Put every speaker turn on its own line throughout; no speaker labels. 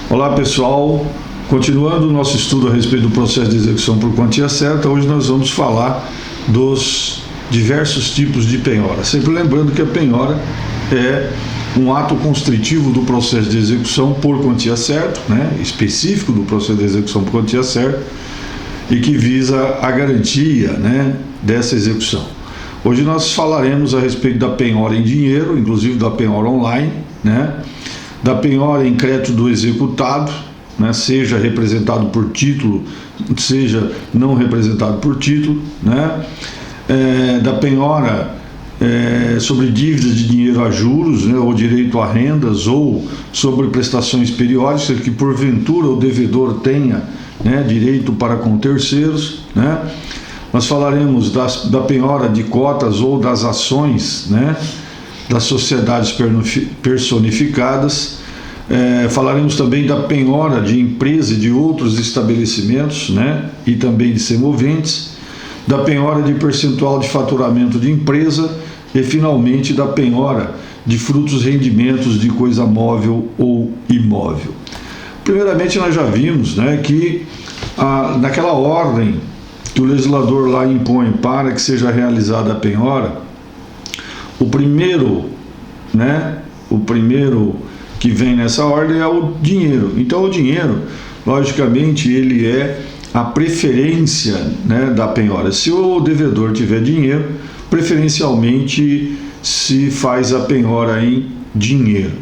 Olá pessoal, continuando o nosso estudo a respeito do processo de execução por quantia certa, hoje nós vamos falar dos diversos tipos de penhora. Sempre lembrando que a penhora é um ato constritivo do processo de execução por quantia certa, específico do processo de execução por quantia certa, e que visa a garantia dessa execução. Hoje nós falaremos a respeito da penhora em dinheiro, inclusive da penhora online, da penhora em crédito do executado, seja representado por título, seja não representado por título, da penhora sobre dívidas de dinheiro a juros, ou direito a rendas, ou sobre prestações periódicas que porventura o devedor tenha direito para com terceiros, Nós falaremos da penhora de cotas ou das ações, das sociedades personificadas. Falaremos também da penhora de empresa e de outros estabelecimentos, e também de semoventes, da penhora de percentual de faturamento de empresa e, finalmente, da penhora de frutos rendimentos de coisa móvel ou imóvel. Primeiramente, nós já vimos que naquela ordem que o legislador lá impõe para que seja realizada a penhora, o primeiro que vem nessa ordem é o dinheiro. Então o dinheiro, logicamente, ele é a preferência da penhora. Se o devedor tiver dinheiro, preferencialmente se faz a penhora em dinheiro.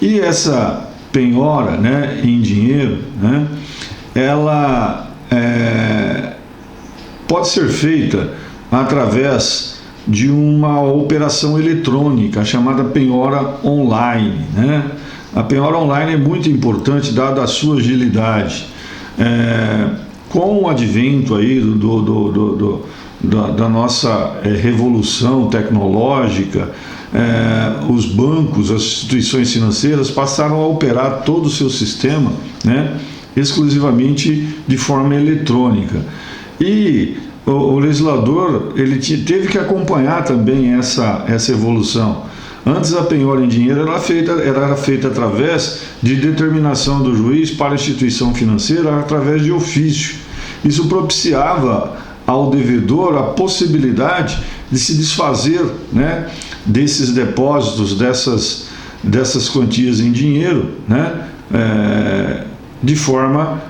E essa penhora em dinheiro, ela pode ser feita através de uma operação eletrônica chamada penhora online. A penhora online é muito importante, dada a sua agilidade. Com o advento aí da nossa revolução tecnológica, os bancos, as instituições financeiras passaram a operar todo o seu sistema exclusivamente de forma eletrônica. E o legislador ele teve que acompanhar também essa evolução. Antes a penhora em dinheiro era feita através de determinação do juiz para a instituição financeira através de ofício. Isso propiciava ao devedor a possibilidade de se desfazer desses depósitos, dessas quantias em dinheiro, de forma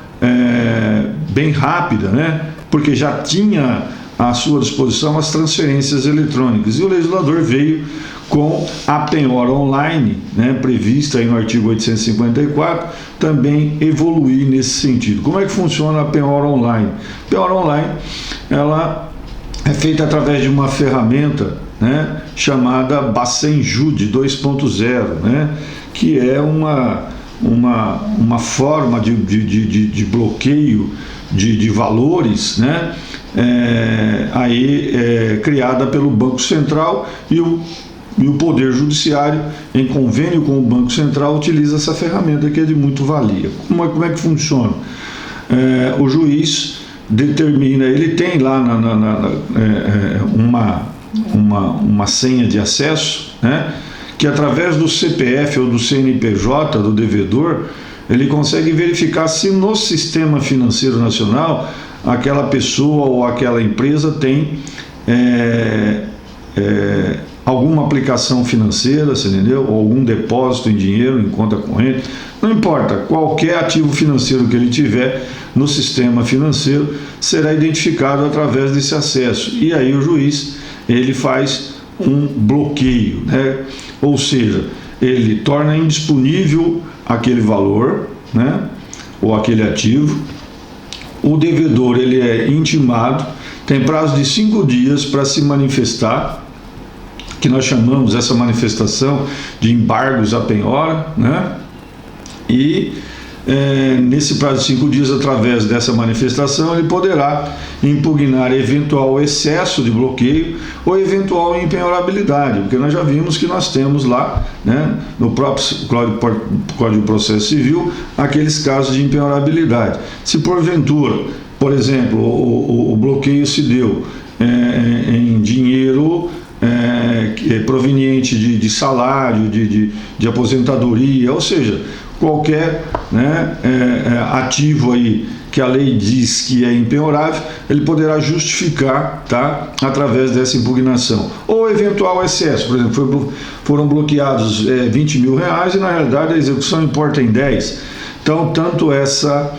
bem rápida, porque já tinha à sua disposição as transferências eletrônicas. E o legislador veio com a penhora online, prevista aí no artigo 854, também evoluir nesse sentido. Como é que funciona a penhora online? A penhora online, ela é feita através de uma ferramenta chamada Bacenjude 2.0, que é uma forma de bloqueio de valores, criada pelo Banco Central, e o Poder Judiciário, em convênio com o Banco Central, utiliza essa ferramenta que é de muito valia. Como é que funciona? O juiz determina, ele tem lá uma senha de acesso, que através do CPF ou do CNPJ do devedor, ele consegue verificar se no sistema financeiro nacional aquela pessoa ou aquela empresa tem alguma aplicação financeira, ou algum depósito em dinheiro, em conta corrente, não importa, qualquer ativo financeiro que ele tiver no sistema financeiro será identificado através desse acesso. E aí o juiz ele faz um bloqueio, ou seja, ele torna indisponível aquele valor, ou aquele ativo. O devedor ele é intimado, tem prazo de 5 dias para se manifestar, que nós chamamos essa manifestação de embargos à penhora, e nesse prazo de 5 dias, através dessa manifestação, ele poderá impugnar eventual excesso de bloqueio ou eventual impenhorabilidade, porque nós já vimos que nós temos lá, no próprio Código de Processo Civil, aqueles casos de impenhorabilidade. Se porventura, por exemplo, o bloqueio se deu em dinheiro proveniente de salário, de aposentadoria, ou seja, qualquer, né, ativo aí que a lei diz que é impenhorável, ele poderá justificar, tá, através dessa impugnação. Ou eventual excesso, por exemplo, foram bloqueados 20 mil reais e na realidade a execução importa em 10. Então, tanto essa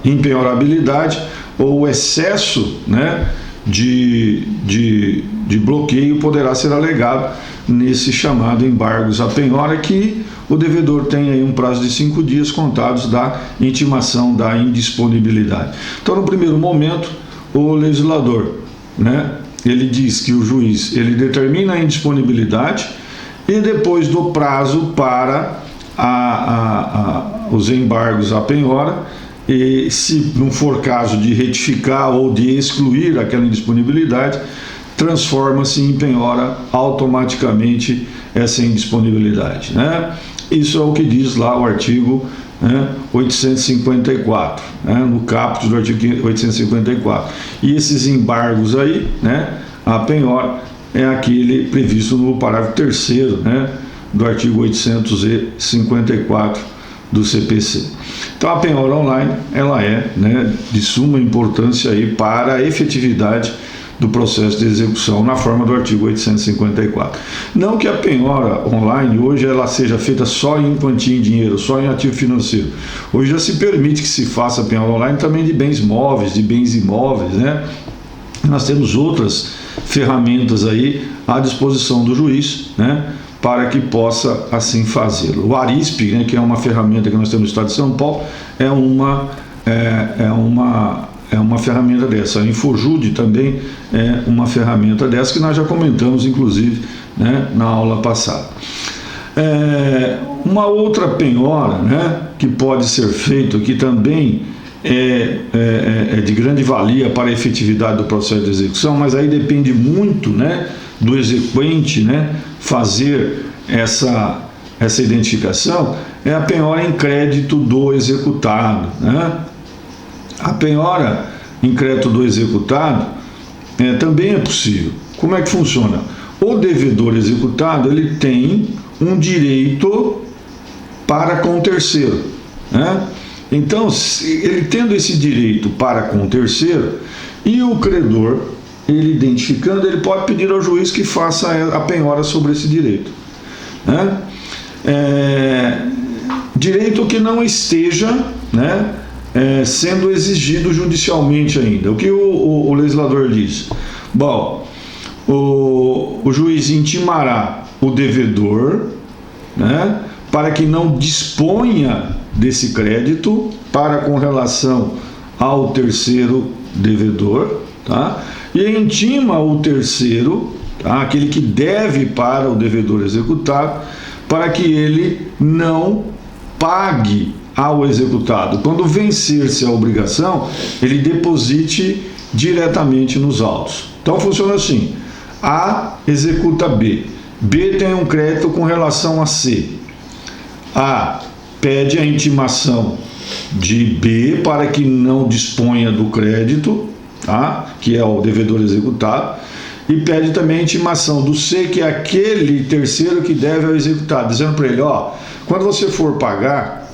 impenhorabilidade ou o excesso, né, de bloqueio poderá ser alegado nesse chamado embargos à penhora, que o devedor tem aí um prazo de 5 dias contados da intimação da indisponibilidade. Então, no primeiro momento, o legislador, né, ele diz que o juiz ele determina a indisponibilidade e depois do prazo para os embargos à penhora, e se não for caso de retificar ou de excluir aquela indisponibilidade, transforma-se em penhora automaticamente essa indisponibilidade, né? Isso é o que diz lá o artigo, né, 854, né, no caput do artigo 854. E esses embargos aí, né, a penhora é aquele previsto no parágrafo 3º, né, do artigo 854 do CPC. Então a penhora online ela é, né, de suma importância aí para a efetividade do processo de execução na forma do artigo 854. Não que a penhora online hoje ela seja feita só em quantia em dinheiro, só em ativo financeiro. Hoje já se permite que se faça a penhora online também de bens móveis, de bens imóveis, né? Nós temos outras ferramentas aí à disposição do juiz, né, para que possa assim fazê-lo. O ARISP, né, que é uma ferramenta que nós temos no estado de São Paulo, é uma ferramenta dessa. A Infojude também é uma ferramenta dessa que nós já comentamos, inclusive, né, na aula passada. Uma outra penhora, né, que pode ser feita, que também é de grande valia para a efetividade do processo de execução, mas aí depende muito, né, do exequente, né, fazer essa identificação, é a penhora em crédito do executado, né? A penhora em crédito do executado também é possível. Como é que funciona? O devedor executado ele tem um direito para com o terceiro, né? Então, ele tendo esse direito para com o terceiro e o credor ele identificando, ele pode pedir ao juiz que faça a penhora sobre esse direito, né? Direito que não esteja, né, sendo exigido judicialmente ainda. O que o legislador diz? Bom, o juiz intimará o devedor, né, para que não disponha desse crédito para com relação ao terceiro devedor, tá? E intima o terceiro, tá, aquele que deve para o devedor executado, para que ele não pague ao executado. Quando vencer-se a obrigação, ele deposite diretamente nos autos. Então funciona assim: A executa B, B tem um crédito com relação a C, A pede a intimação de B para que não disponha do crédito, tá, que é o devedor executado, e pede também a intimação do C, que é aquele terceiro que deve ao executado, dizendo para ele: ó, quando você for pagar,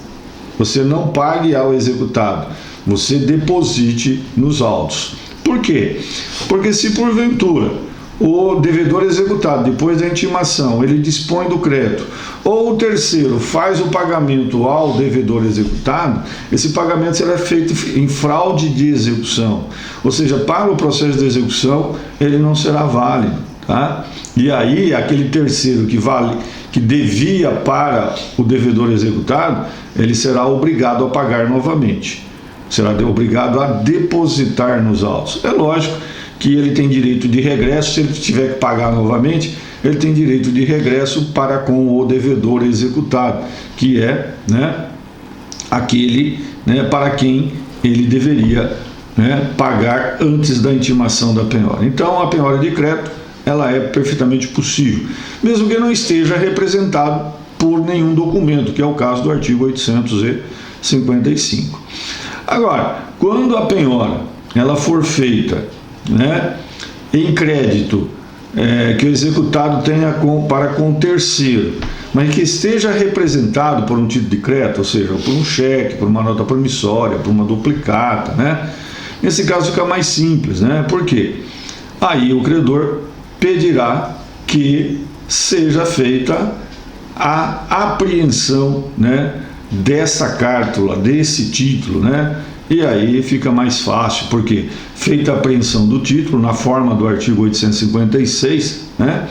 você não pague ao executado, você deposite nos autos. Por quê? Porque se porventura o devedor executado, depois da intimação, ele dispõe do crédito, ou o terceiro faz o pagamento ao devedor executado, esse pagamento será feito em fraude de execução, ou seja, para o processo de execução ele não será válido, tá? E aí aquele terceiro que devia para o devedor executado, ele será obrigado a pagar novamente, será obrigado a depositar nos autos. É lógico que ele tem direito de regresso, se ele tiver que pagar novamente, ele tem direito de regresso para com o devedor executado, que é, né, aquele, né, para quem ele deveria, né, pagar antes da intimação da penhora. Então, a penhora de crédito, ela é perfeitamente possível, mesmo que não esteja representado por nenhum documento, que é o caso do artigo 855. Agora, quando a penhora ela for feita, né, em crédito que o executado tenha para com o terceiro, mas que esteja representado por um título de crédito, ou seja, por um cheque, por uma nota promissória, por uma duplicata, né? Nesse caso fica mais simples, né? Por quê? Aí o credor pedirá que seja feita a apreensão, né, dessa cártula, desse título, né? E aí fica mais fácil, porque feita a apreensão do título, na forma do artigo 856, né?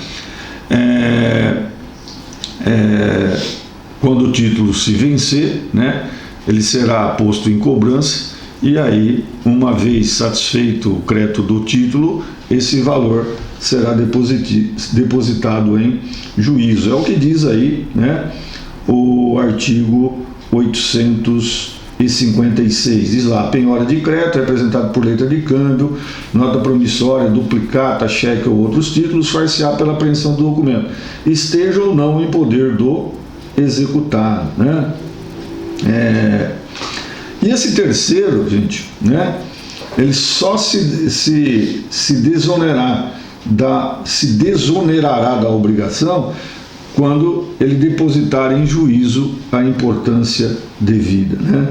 Quando o título se vencer, né, ele será posto em cobrança, e aí, uma vez satisfeito o crédito do título, esse valor será depositado em juízo. É o que diz aí, né, o artigo 856. Diz lá: penhora de crédito representado por letra de câmbio, nota promissória, duplicata, cheque ou outros títulos, far-se-á pela apreensão do documento, esteja ou não em poder do executado, né? E esse terceiro, gente, né, ele só se desonerará da obrigação quando ele depositar em juízo a importância devida, né?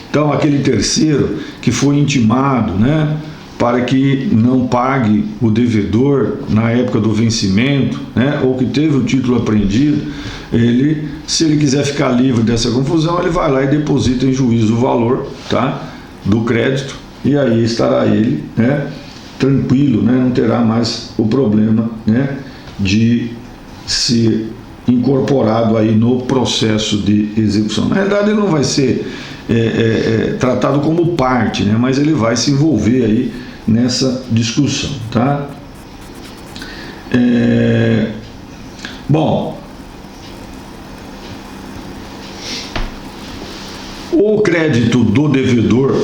Então, aquele terceiro que foi intimado, né, para que não pague o devedor na época do vencimento, né, ou que teve o título apreendido, se ele quiser ficar livre dessa confusão, ele vai lá e deposita em juízo o valor, tá, do crédito, e aí estará ele, né, tranquilo, né, não terá mais o problema, né, de ser incorporado aí no processo de execução. Na realidade, ele não vai ser tratado como parte, né, mas ele vai se envolver aí nessa discussão, tá? Bom, o crédito do devedor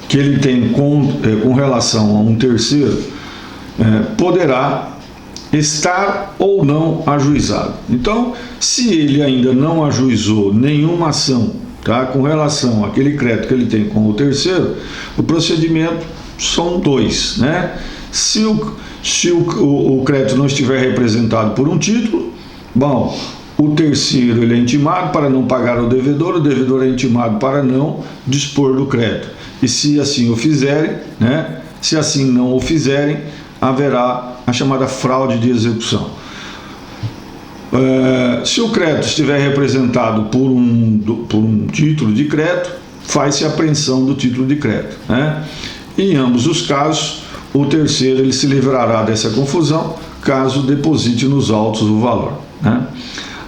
que ele tem com relação a um terceiro poderá estar ou não ajuizado. Então, se ele ainda não ajuizou nenhuma ação, tá, com relação àquele crédito que ele tem com o terceiro, o procedimento são dois, né? Se o crédito não estiver representado por um título, bom, o terceiro ele é intimado para não pagar o devedor é intimado para não dispor do crédito. E se assim o fizerem, né? Se assim não o fizerem, haverá a chamada fraude de execução. Se o crédito estiver representado por um título de crédito, faz-se a apreensão do título de crédito, né? Em ambos os casos, o terceiro ele se livrará dessa confusão caso deposite nos autos o valor, né?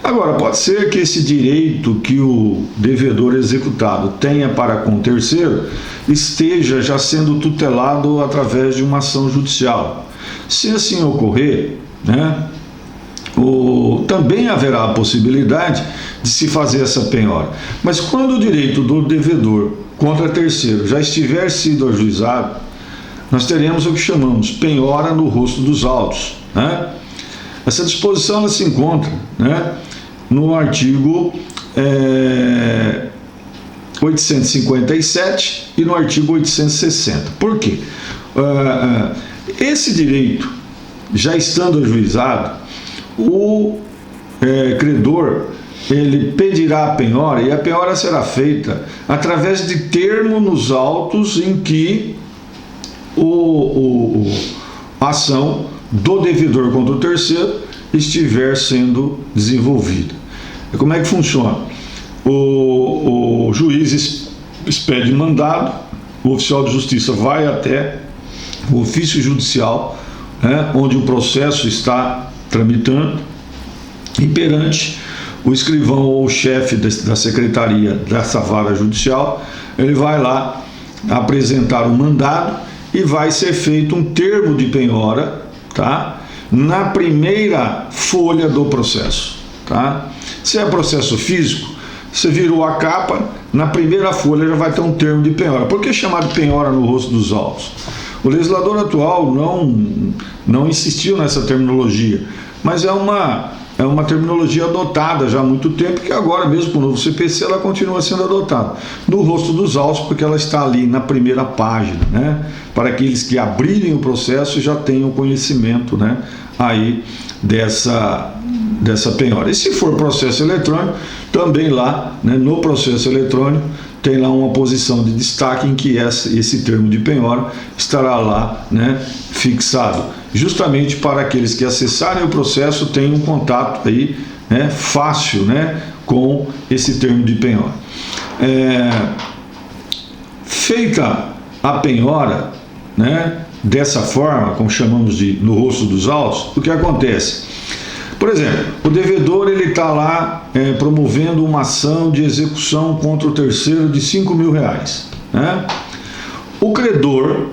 Agora, pode ser que esse direito que o devedor executado tenha para com o terceiro esteja já sendo tutelado através de uma ação judicial. Se assim ocorrer, né, também haverá a possibilidade de se fazer essa penhora. Mas quando o direito do devedor contra terceiro já estiver sido ajuizado, nós teremos o que chamamos penhora no rosto dos autos, né? Essa disposição ela se encontra, né, no artigo 857 e no artigo 860. Por quê? Esse direito, já estando ajuizado, o credor ele pedirá a penhora, e a penhora será feita através de termo nos autos em que a ação do devedor contra o terceiro estiver sendo desenvolvida. Como é que funciona? O juiz expede mandado, o oficial de justiça vai até o ofício judicial, né, onde o processo está tramitando, e perante o escrivão ou o chefe da secretaria dessa vara judicial, ele vai lá apresentar o mandado e vai ser feito um termo de penhora, tá, na primeira folha do processo, tá? Se é processo físico, você virou a capa, na primeira folha já vai ter um termo de penhora. Por que chamado penhora no rosto dos autos? O legislador atual não insistiu nessa terminologia, mas é uma é uma terminologia adotada já há muito tempo, que agora mesmo com o novo CPC ela continua sendo adotada. No rosto dos autos, porque ela está ali na primeira página, né? Para aqueles que abrirem o processo já tenham conhecimento, né? Aí dessa penhora. E se for processo eletrônico, também lá, né, no processo eletrônico, tem lá uma posição de destaque em que esse termo de penhora estará lá, né, fixado, justamente para aqueles que acessarem o processo tenham um contato aí, né, fácil, né, com esse termo de penhora. Feita a penhora, né, dessa forma, como chamamos de no rosto dos autos, o que acontece? Por exemplo, o devedor está lá promovendo uma ação de execução contra o terceiro de R$5.000, né? O credor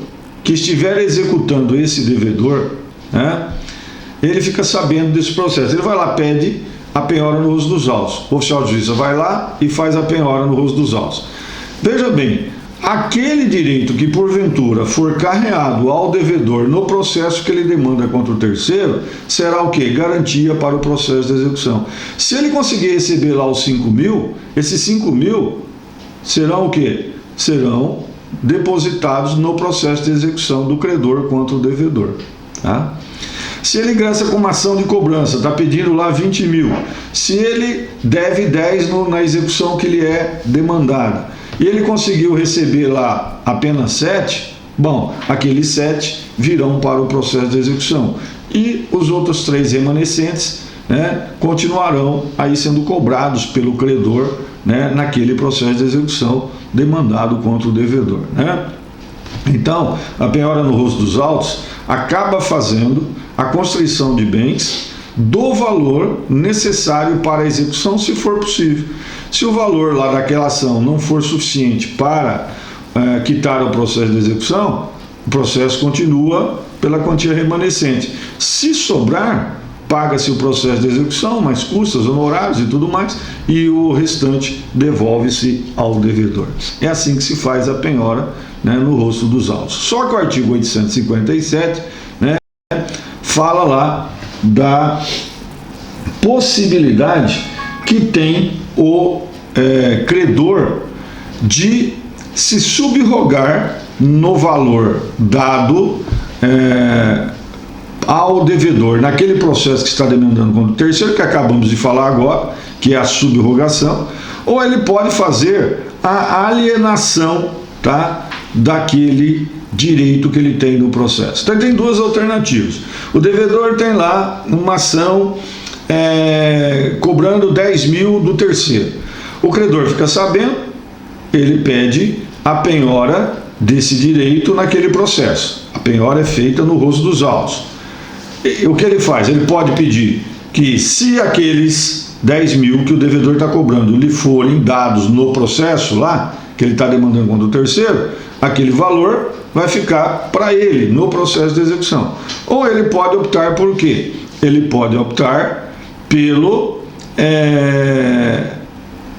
que estiver executando esse devedor, né, ele fica sabendo desse processo. Ele vai lá, pede a penhora no rosto dos autos. O oficial de justiça vai lá e faz a penhora no rosto dos autos. Veja bem, aquele direito que porventura for carreado ao devedor no processo que ele demanda contra o terceiro, será o quê? Garantia para o processo de execução. Se ele conseguir receber lá os 5.000, esses 5.000 serão o quê? Serão depositados no processo de execução do credor contra o devedor, tá? Se ele ingressa com uma ação de cobrança, está pedindo lá 20.000, se ele deve 10 na execução que lhe é demandada, e ele conseguiu receber lá apenas 7, bom, aqueles 7 virão para o processo de execução. E os outros 3 remanescentes, né, continuarão aí sendo cobrados pelo credor, né, naquele processo de execução demandado contra o devedor, né? Então, a penhora no rosto dos autos acaba fazendo a constrição de bens do valor necessário para a execução, se for possível. Se o valor lá daquela ação não for suficiente para quitar o processo de execução, o processo continua pela quantia remanescente. Se sobrar, paga-se o processo de execução, mais custas, honorários e tudo mais, e o restante devolve-se ao devedor. É assim que se faz a penhora, né, no rosto dos autos. Só que o artigo 857, né, fala lá da possibilidade que tem o credor de se subrogar no valor dado ao devedor naquele processo que está demandando contra o terceiro, que acabamos de falar agora, que é a subrogação, ou ele pode fazer a alienação, tá, daquele direito que ele tem no processo. Então ele tem duas alternativas. O devedor tem lá uma ação cobrando 10.000 do terceiro. O credor fica sabendo, ele pede a penhora desse direito naquele processo. A penhora é feita no rosto dos autos. E o que ele faz? Ele pode pedir que, se aqueles 10.000 que o devedor está cobrando lhe forem dados no processo lá, que ele está demandando contra o terceiro, aquele valor vai ficar para ele no processo de execução. Ou ele pode optar por quê? Ele pode optar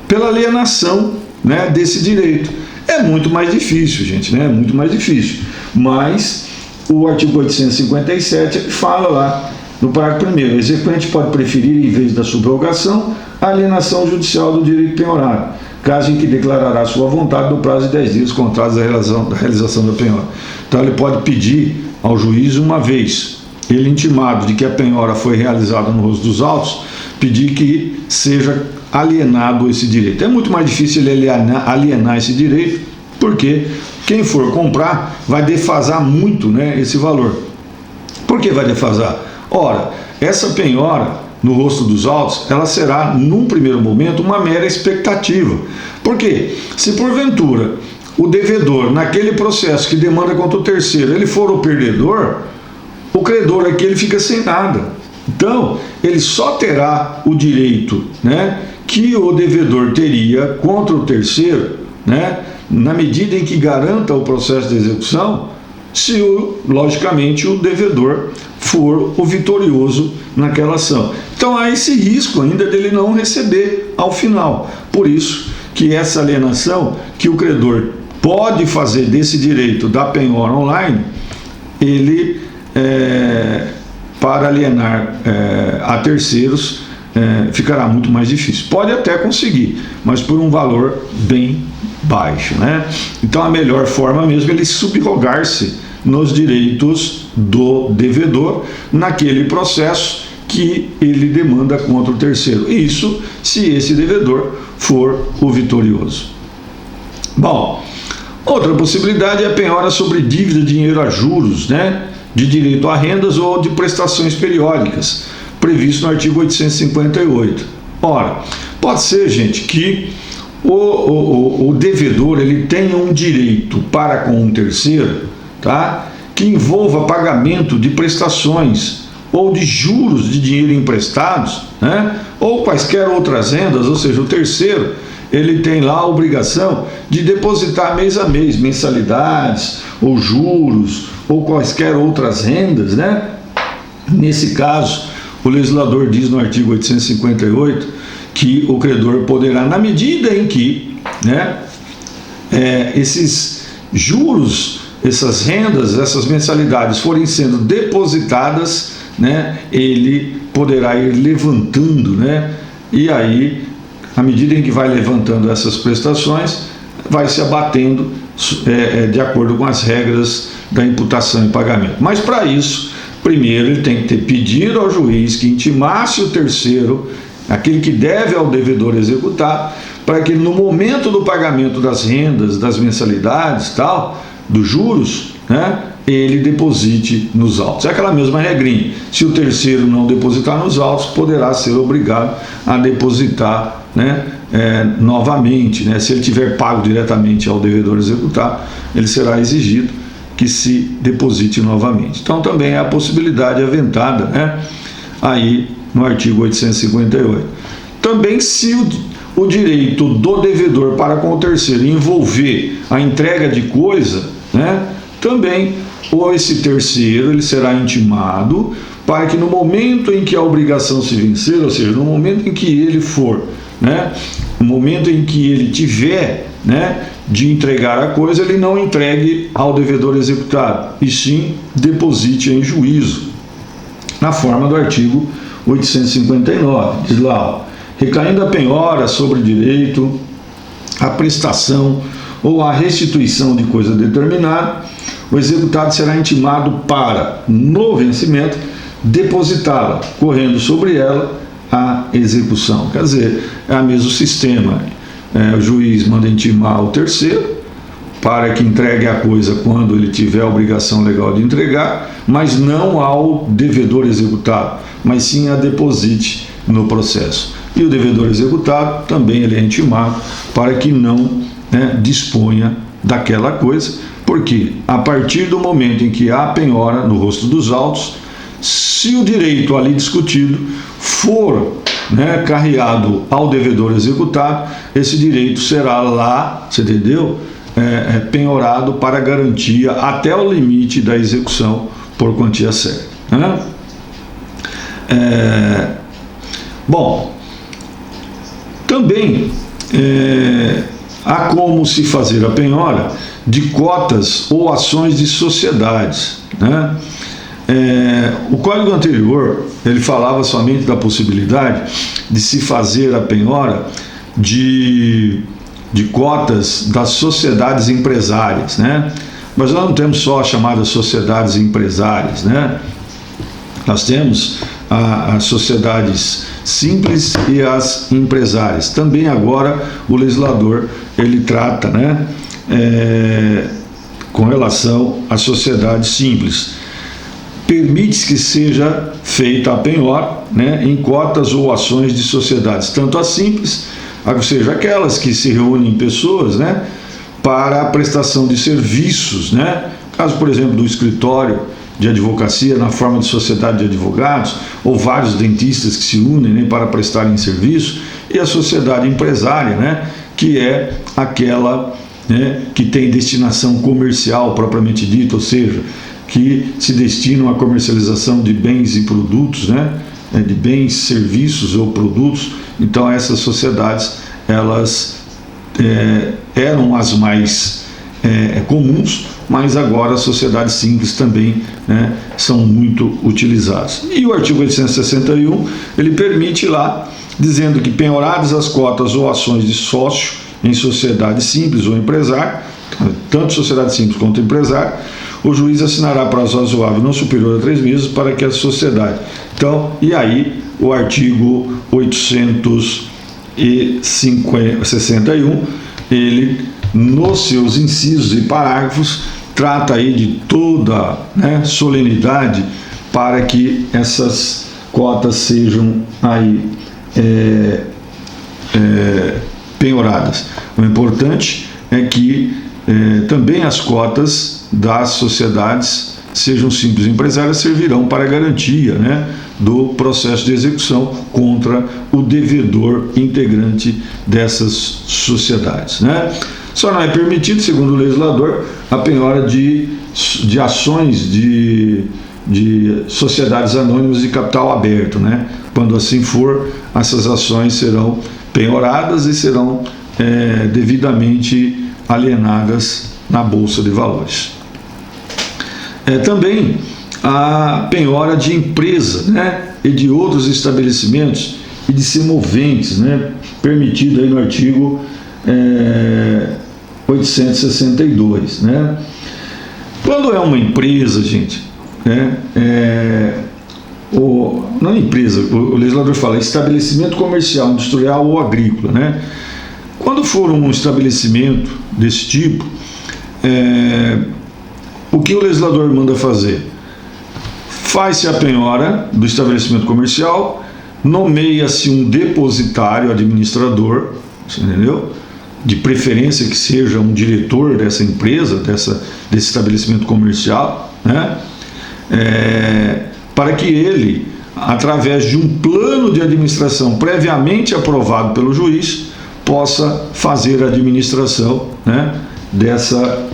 pela alienação, né, desse direito. É muito mais difícil, gente, né? É muito mais difícil. Mas o artigo 857 fala lá, no parágrafo 1º, o exequente pode preferir, em vez da subrogação, a alienação judicial do direito penhorário, caso em que declarará sua vontade no prazo de 10 dias contados da realização da penhora. Então ele pode pedir ao juiz uma vez, ele intimado de que a penhora foi realizada no rosto dos autos, pedir que seja alienado esse direito. É muito mais difícil ele alienar esse direito, porque quem for comprar vai defasar muito, né, esse valor. Por que vai defasar? Ora, essa penhora no rosto dos autos, ela será, num primeiro momento, uma mera expectativa. Por quê? Se porventura o devedor, naquele processo que demanda contra o terceiro, ele for o perdedor, o credor aqui ele fica sem nada. Então, ele só terá o direito, né, que o devedor teria contra o terceiro, né, na medida em que garanta o processo de execução, se, logicamente, o devedor for o vitorioso naquela ação. Então, há esse risco ainda dele não receber ao final. Por isso que essa alienação que o credor pode fazer desse direito da penhora online, ele, para alienar a terceiros, ficará muito mais difícil. Pode até conseguir, mas por um valor bem baixo, né? Então a melhor forma mesmo é ele subrogar-se nos direitos do devedor naquele processo que ele demanda contra o terceiro. Isso se esse devedor for o vitorioso. Bom, outra possibilidade é a penhora sobre dívida de dinheiro a juros, né? De direito a rendas ou de prestações periódicas, previsto no artigo 858. Ora, pode ser, gente, que o devedor ele tenha um direito para com um terceiro, tá? Que envolva pagamento de prestações ou de juros de dinheiro emprestados, né? Ou quaisquer outras rendas, ou seja, o terceiro ele tem lá a obrigação de depositar mês a mês mensalidades ou juros ou quaisquer outras rendas, né? Nesse caso, o legislador diz no artigo 858 que o credor poderá, na medida em que, né, esses juros, essas rendas, essas mensalidades forem sendo depositadas, né, ele poderá ir levantando, né, e aí, à medida em que vai levantando essas prestações, vai se abatendo de acordo com as regras da imputação e pagamento. Mas para isso, primeiro ele tem que ter pedido ao juiz que intimasse o terceiro, aquele que deve ao devedor executar, para que no momento do pagamento das rendas, das mensalidades, tal, dos juros, né, ele deposite nos autos. É aquela mesma regrinha. Se o terceiro não depositar nos autos, poderá ser obrigado a depositar, né, novamente, né? Se ele tiver pago diretamente ao devedor executar, ele será exigido que se deposite novamente. Então também é a possibilidade aventada, né, aí no artigo 858. Também se o direito do devedor para com o terceiro envolver a entrega de coisa, né, também ou esse terceiro ele será intimado para que no momento em que a obrigação se vencer, ou seja, no momento em que ele for, né, no momento em que ele tiver, né, de entregar a coisa, ele não entregue ao devedor executado, e sim deposite em juízo, na forma do artigo 859, diz lá, recaindo a penhora sobre direito, a prestação ou a restituição de coisa determinada, o executado será intimado para, no vencimento, depositá-la, correndo sobre ela a execução. Quer dizer, é o mesmo sistema. O juiz manda intimar o terceiro para que entregue a coisa quando ele tiver a obrigação legal de entregar, mas não ao devedor executado, mas sim a deposite no processo. E o devedor executado também ele é intimado para que não, né, disponha daquela coisa, porque a partir do momento em que há penhora no rosto dos autos, se o direito ali discutido for, né, carreado ao devedor executado, esse direito será lá, você entendeu? Penhorado para garantia até o limite da execução por quantia certa, né? Bom, também há como se fazer a penhora de cotas ou ações de sociedades, né? O código anterior ele falava somente da possibilidade de se fazer a penhora de cotas das sociedades empresárias, né? Mas nós não temos só as chamadas sociedades empresárias, né? Nós temos as sociedades simples e as empresárias. Também agora o legislador ele trata, né, com relação às sociedades simples. Permite que seja feita a penhora, né, em cotas ou ações de sociedades, tanto as simples, ou seja, aquelas que se reúnem pessoas, né, para a prestação de serviços, né, caso, por exemplo, do escritório de advocacia na forma de sociedade de advogados, ou vários dentistas que se unem, né, para prestarem serviço, e a sociedade empresária, né, que é aquela, né, que tem destinação comercial propriamente dita, ou seja, que se destinam à comercialização de bens e produtos, né, de bens, serviços ou produtos. Então essas sociedades elas eram as mais comuns, mas agora as sociedades simples também, né, são muito utilizadas. E o artigo 861, ele permite lá, dizendo que penhoradas as cotas ou ações de sócio em sociedade simples ou empresário, tanto sociedade simples quanto empresário, o juiz assinará prazo razoável não superior a 3 meses para que a sociedade. Então, e aí o artigo 861, ele, nos seus incisos e parágrafos, trata aí de toda, né, solenidade para que essas cotas sejam aí penhoradas. O importante é que também as cotas das sociedades, sejam simples empresárias, servirão para a garantia, né, do processo de execução contra o devedor integrante dessas sociedades, né? Só não é permitido, segundo o legislador, a penhora de ações de sociedades anônimas de capital aberto, né? Quando assim for, essas ações serão penhoradas e serão devidamente alienadas na Bolsa de Valores. Também a penhora de empresa, né, e de outros estabelecimentos e de semoventes, né, permitido aí no artigo 862, né? Quando é uma empresa, gente, não é empresa, o legislador fala estabelecimento comercial, industrial ou agrícola, né? Quando for um estabelecimento desse tipo, o que o legislador manda fazer? Faz-se a penhora do estabelecimento comercial, nomeia-se um depositário administrador, entendeu? De preferência que seja um diretor dessa empresa, desse estabelecimento comercial, né? Para que ele, através de um plano de administração previamente aprovado pelo juiz, possa fazer a administração, né, dessa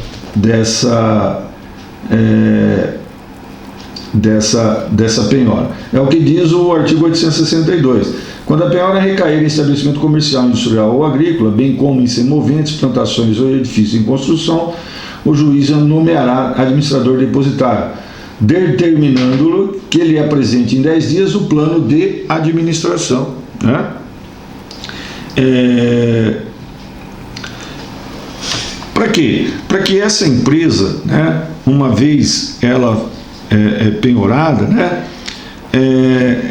penhora. É o que diz o artigo 862. Quando a penhora recair em estabelecimento comercial, industrial ou agrícola, bem como em semoventes, plantações ou edifícios em construção, o juiz nomeará administrador depositário, determinando-lhe que ele apresente em 10 dias o plano de administração, né? Para quê? Para que essa empresa, né, uma vez ela penhorada, né,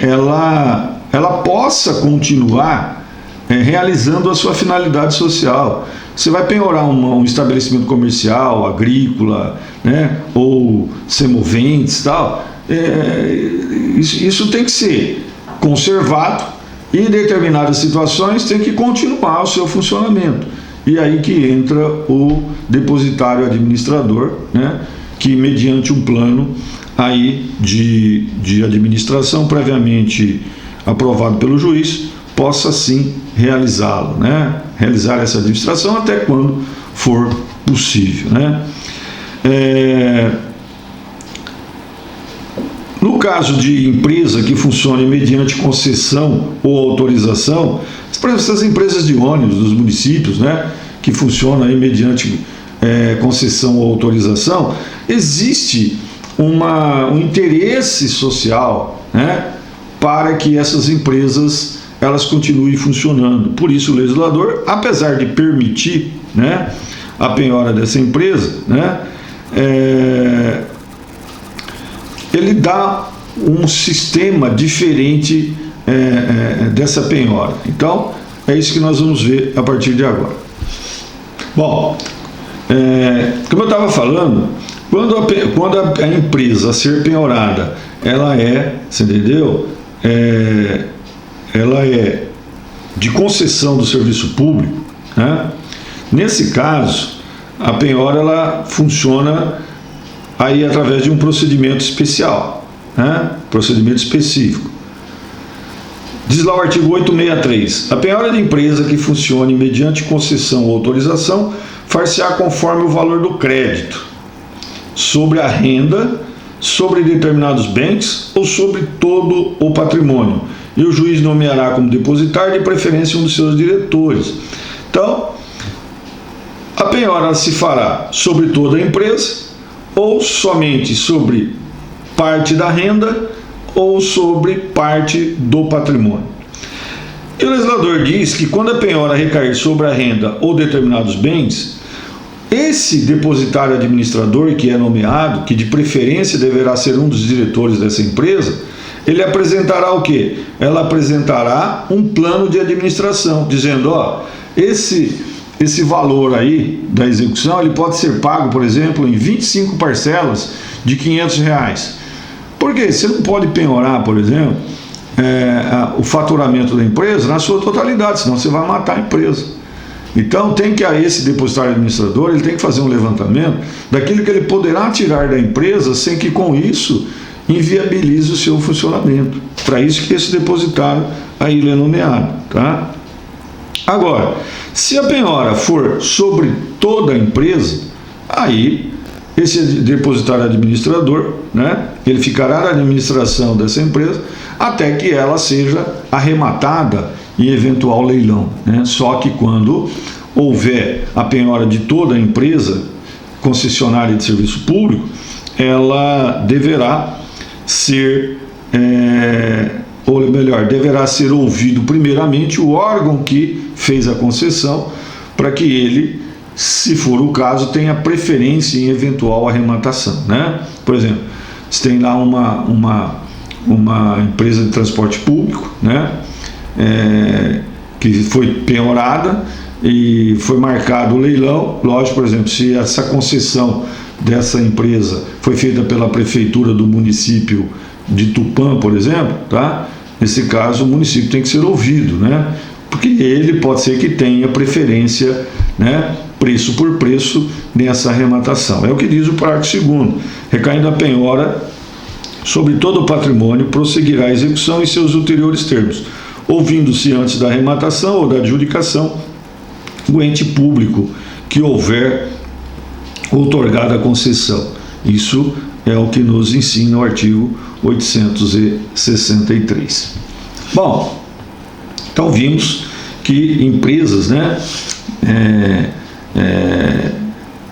ela possa continuar realizando a sua finalidade social. Você vai penhorar um estabelecimento comercial, agrícola, né, ou semoventes, tal, isso tem que ser conservado e em determinadas situações tem que continuar o seu funcionamento. E aí que entra o depositário administrador, né, que mediante um plano aí de administração previamente aprovado pelo juiz, possa sim realizá-lo, né, realizar essa administração até quando for possível, né. No caso de empresa que funcione mediante concessão ou autorização, por exemplo, essas empresas de ônibus dos municípios, né, que funcionam aí mediante concessão ou autorização, existe um interesse social, né, para que essas empresas elas continuem funcionando. Por isso o legislador, apesar de permitir, né, a penhora dessa empresa, né, ele dá um sistema diferente dessa penhora. Então, é isso que nós vamos ver a partir de agora. Bom, como eu estava falando, quando a empresa a ser penhorada, ela você entendeu? Ela é de concessão do serviço público, né? Nesse caso, a penhora ela funciona aí através de um procedimento especial, né? Procedimento específico. Diz lá o artigo 863, a penhora de empresa que funcione mediante concessão ou autorização far-se-á conforme o valor do crédito, sobre a renda, sobre determinados bens ou sobre todo o patrimônio, e o juiz nomeará como depositário de preferência um dos seus diretores. Então, a penhora se fará sobre toda a empresa, ou somente sobre parte da renda ou sobre parte do patrimônio. E o legislador diz que quando a penhora recair sobre a renda ou determinados bens, esse depositário administrador que é nomeado, que de preferência deverá ser um dos diretores dessa empresa, ele apresentará o quê? Ela apresentará um plano de administração, dizendo, ó, esse valor aí da execução, ele pode ser pago, por exemplo, em 25 parcelas de R$500. Por quê? Você não pode penhorar, por exemplo, o faturamento da empresa na sua totalidade, senão você vai matar a empresa. Então tem que esse depositário administrador, ele tem que fazer um levantamento daquilo que ele poderá tirar da empresa sem que com isso inviabilize o seu funcionamento. Para isso que esse depositário aí ele é nomeado, tá? Agora, se a penhora for sobre toda a empresa, aí esse depositário administrador, né, ele ficará na administração dessa empresa até que ela seja arrematada em eventual leilão, né? Só que quando houver a penhora de toda a empresa concessionária de serviço público, ela deverá ser, ou melhor, deverá ser ouvido primeiramente o órgão que fez a concessão, para que ele, se for o caso, tenha preferência em eventual arrematação, né? Por exemplo, se tem lá uma empresa de transporte público, né, que foi penhorada e foi marcado o leilão, lógico, por exemplo, se essa concessão dessa empresa foi feita pela prefeitura do município de Tupã, por exemplo, tá? Nesse caso o município tem que ser ouvido, né? Porque ele pode ser que tenha preferência, né, preço por preço nessa arrematação. É o que diz o parágrafo 2º. Recaindo a penhora sobre todo o patrimônio, prosseguirá a execução em seus ulteriores termos, ouvindo-se antes da arrematação ou da adjudicação o ente público que houver outorgado a concessão. Isso é o que nos ensina o artigo 863. Bom, então vimos que empresas, né,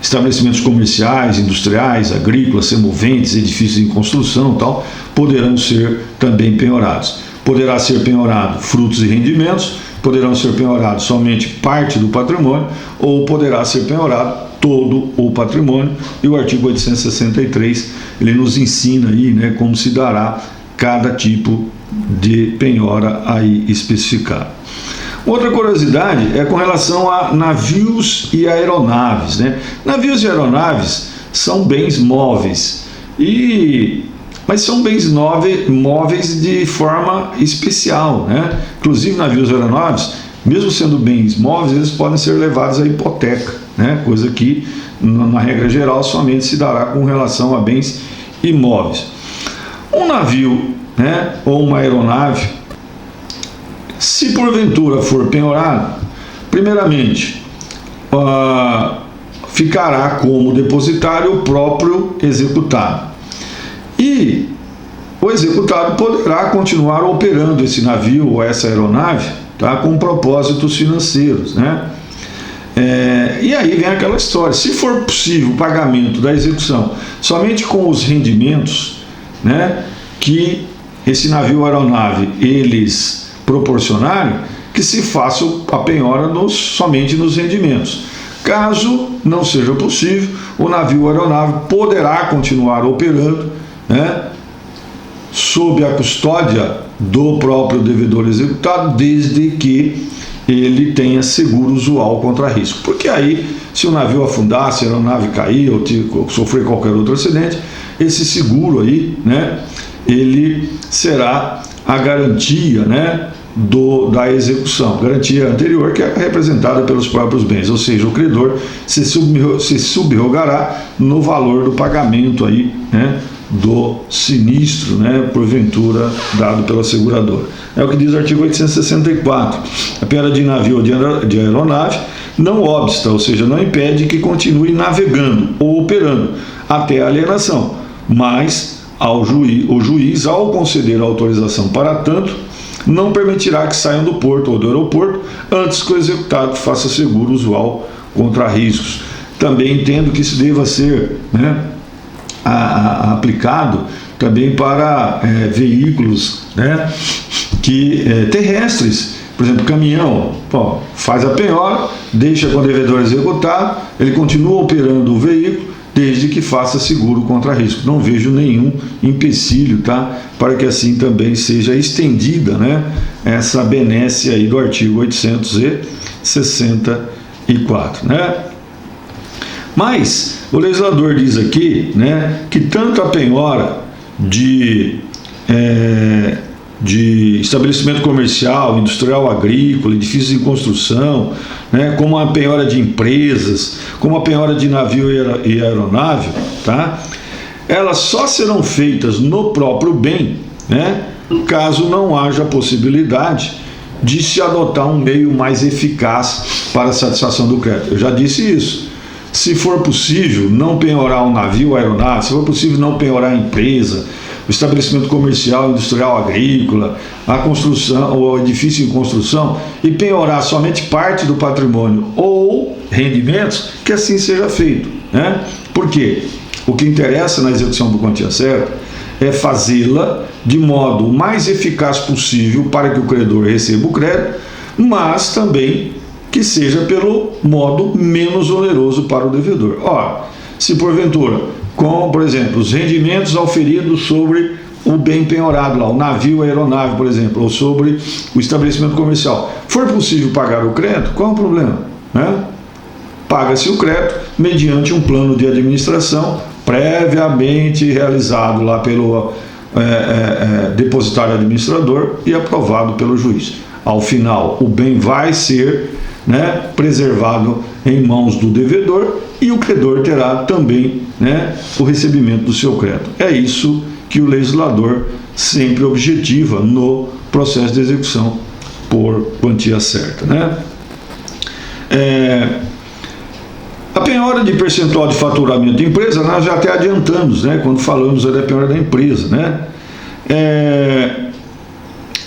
estabelecimentos comerciais, industriais, agrícolas, semoventes, edifícios em construção, tal, poderão ser também penhorados. Poderá ser penhorado frutos e rendimentos, poderão ser penhorados somente parte do patrimônio, ou poderá ser penhorado todo o patrimônio, e o artigo 863 ele nos ensina aí, né, como se dará cada tipo de penhora aí especificado. Outra curiosidade é com relação a navios e aeronaves, né? Navios e aeronaves são bens móveis, mas são bens móveis de forma especial, né? Inclusive navios e aeronaves, mesmo sendo bens móveis, eles podem ser levados à hipoteca, né? Coisa que, na regra geral, somente se dará com relação a bens imóveis. Um navio, né, ou uma aeronave, se porventura for penhorado, primeiramente, ficará como depositário o próprio executado. E o executado poderá continuar operando esse navio ou essa aeronave, tá, com propósitos financeiros, né? E aí vem aquela história, se for possível o pagamento da execução somente com os rendimentos, né, que esse navio ou aeronave eles proporcionarem, que se faça a penhora somente nos rendimentos. Caso não seja possível, o navio ou aeronave poderá continuar operando, né, sob a custódia do próprio devedor executado, desde que ele tenha seguro usual contra risco. Porque aí, se o navio afundar, se a aeronave cair ou sofrer qualquer outro acidente, esse seguro aí, né, ele será a garantia, né, da execução, garantia anterior, que é representada pelos próprios bens, ou seja, o credor se subrogará no valor do pagamento aí, né, do sinistro, né, porventura dado pela seguradora. É o que diz o artigo 864. A penhora de navio ou de aeronave não obsta, ou seja, não impede que continue navegando ou operando até a alienação, mas o juiz, ao conceder a autorização para tanto, não permitirá que saiam do porto ou do aeroporto antes que o executado faça seguro usual contra riscos. Também entendo que isso deva ser, né, aplicado também para veículos, né, terrestres. Por exemplo, caminhão, faz a penhora, deixa com o devedor executado, ele continua operando o veículo, desde que faça seguro contra risco. Não vejo nenhum empecilho, tá, para que assim também seja estendida, né, essa benesse aí do artigo 864, né? Mas o legislador diz aqui, né, que tanto a penhora de estabelecimento comercial, industrial, agrícola, edifícios em construção, né, como a penhora de empresas, como a penhora de navio e aeronave, tá? Elas só serão feitas no próprio bem, né, caso não haja possibilidade de se adotar um meio mais eficaz para a satisfação do crédito. Eu já disse isso. Se for possível não penhorar um navio ou aeronave, se for possível não penhorar a empresa, o estabelecimento comercial, industrial, agrícola, a construção, o edifício em construção, e penhorar somente parte do patrimônio ou rendimentos, que assim seja feito, né? Por quê? O que interessa na execução por quantia certa é fazê-la de modo mais eficaz possível para que o credor receba o crédito, mas também que seja pelo modo menos oneroso para o devedor. Ora, se porventura, com, por exemplo, os rendimentos auferidos sobre o bem penhorado lá, o navio, a aeronave, por exemplo, ou sobre o estabelecimento comercial, for possível pagar o crédito, qual é o problema, né? Paga-se o crédito mediante um plano de administração previamente realizado lá pelo depositário administrador e aprovado pelo juiz. Ao final, o bem vai ser, né, preservado em mãos do devedor e o credor terá também, né, o recebimento do seu crédito. É isso que o legislador sempre objetiva no processo de execução por quantia certa, né? A penhora de percentual de faturamento de empresa, nós já até adiantamos, né, quando falamos da penhora da empresa, né?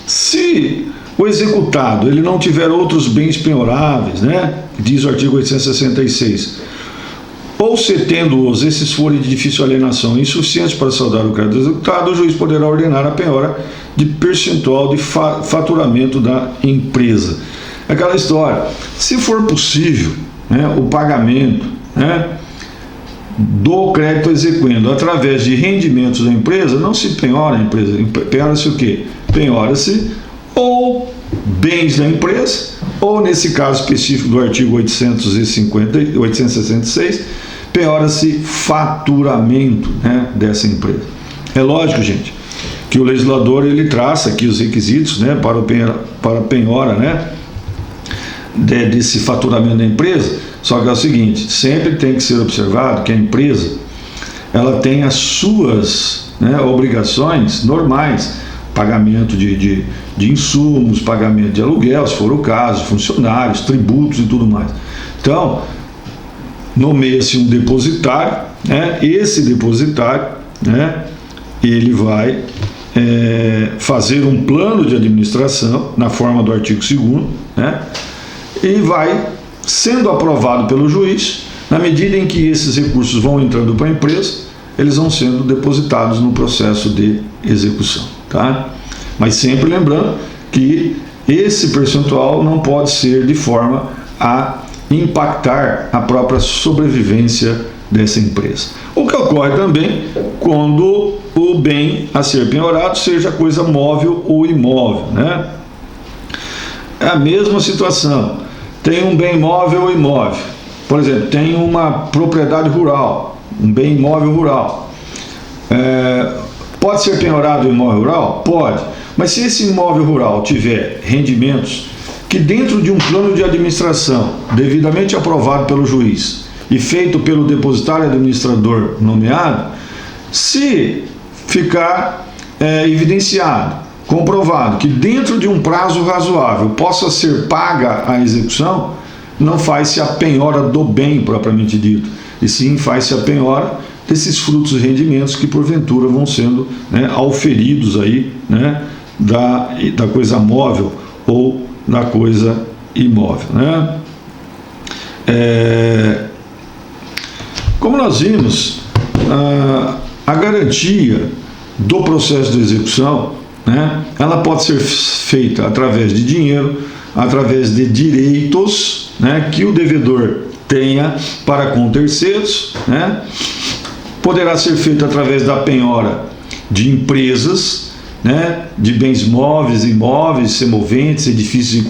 Se o executado ele não tiver outros bens penhoráveis, né, diz o artigo 866, ou se tendo-os, esses forem de difícil alienação insuficientes para saldar o crédito executado, o juiz poderá ordenar a penhora de percentual de faturamento da empresa. Aquela história, se for possível, né, o pagamento, né, do crédito exequendo através de rendimentos da empresa, não se penhora a empresa, penhora-se o quê? Penhora-se ou bens da empresa, ou nesse caso específico do artigo 866, penhora-se faturamento, né, dessa empresa. É lógico, gente, que o legislador ele traça aqui os requisitos, né, para a penhora, né, desse faturamento da empresa, só que é o seguinte, sempre tem que ser observado que a empresa ela tem as suas, né, obrigações normais, pagamento de insumos, pagamento de aluguel, se for o caso, funcionários, tributos e tudo mais. Então, nomeia-se um depositário, né? Esse depositário, né, ele vai fazer um plano de administração na forma do artigo 2º, né, e vai sendo aprovado pelo juiz. Na medida em que esses recursos vão entrando para a empresa, eles vão sendo depositados no processo de execução, tá? Mas sempre lembrando que esse percentual não pode ser de forma a impactar a própria sobrevivência dessa empresa. O que ocorre também quando o bem a ser penhorado seja coisa móvel ou imóvel, né? É a mesma situação. Tem um bem móvel ou imóvel. Por exemplo, tem uma propriedade rural, um bem imóvel rural. Pode ser penhorado o imóvel rural? Pode. Mas se esse imóvel rural tiver rendimentos que dentro de um plano de administração devidamente aprovado pelo juiz e feito pelo depositário administrador nomeado, se ficar evidenciado, comprovado que dentro de um prazo razoável possa ser paga a execução, não faz-se a penhora do bem propriamente dito, e sim faz-se a penhora desses frutos e rendimentos que porventura vão sendo, né, auferidos aí, né, da coisa móvel ou da coisa imóvel, né? Como nós vimos, a garantia do processo de execução, né, ela pode ser feita através de dinheiro, através de direitos, né, que o devedor tenha para com terceiros, né, poderá ser feita através da penhora de empresas, né, de bens móveis, imóveis, semoventes, edifícios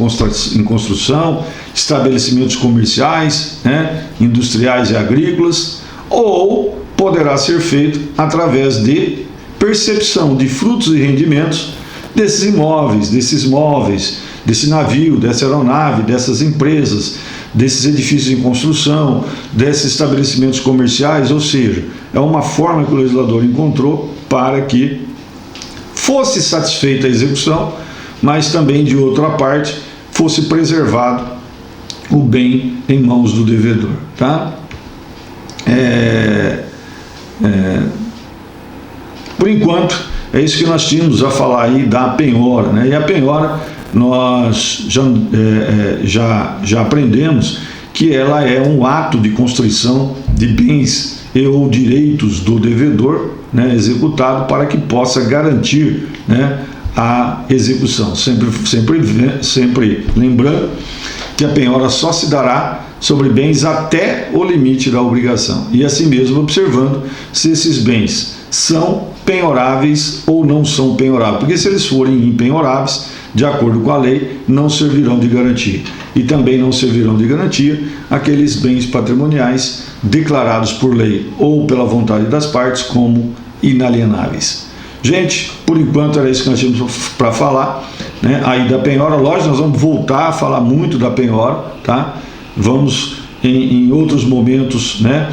em construção, estabelecimentos comerciais, né, industriais e agrícolas, ou poderá ser feito através de percepção de frutos e rendimentos desses imóveis, desses móveis, desse navio, dessa aeronave, dessas empresas, desses edifícios em construção, desses estabelecimentos comerciais, ou seja, é uma forma que o legislador encontrou para que fosse satisfeita a execução, mas também, de outra parte, fosse preservado o bem em mãos do devedor. Tá? Por enquanto, é isso que nós tínhamos a falar aí da penhora, né? E a penhora, nós já aprendemos que ela é um ato de constrição de bens e ou direitos do devedor, né, executado para que possa garantir, né, a execução. Sempre lembrando que a penhora só se dará sobre bens até o limite da obrigação, e assim mesmo observando se esses bens são penhoráveis ou não são penhoráveis, porque se eles forem impenhoráveis, de acordo com a lei, não servirão de garantia, e também não servirão de garantia aqueles bens patrimoniais declarados por lei ou pela vontade das partes como inalienáveis. Gente, por enquanto era isso que nós tínhamos para falar, né, aí da penhora. Lógico, nós vamos voltar a falar muito da penhora, tá? Vamos em outros momentos, né,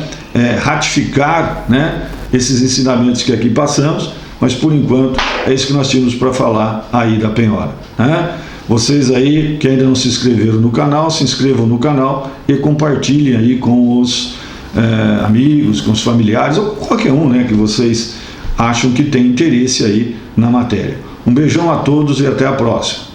ratificar, né, esses ensinamentos que aqui passamos, mas por enquanto é isso que nós tínhamos para falar aí da penhora, né? Vocês aí que ainda não se inscreveram no canal, se inscrevam no canal e compartilhem aí com os amigos, com os familiares, ou qualquer um, né, que vocês acham que tem interesse aí na matéria. Um beijão a todos e até a próxima.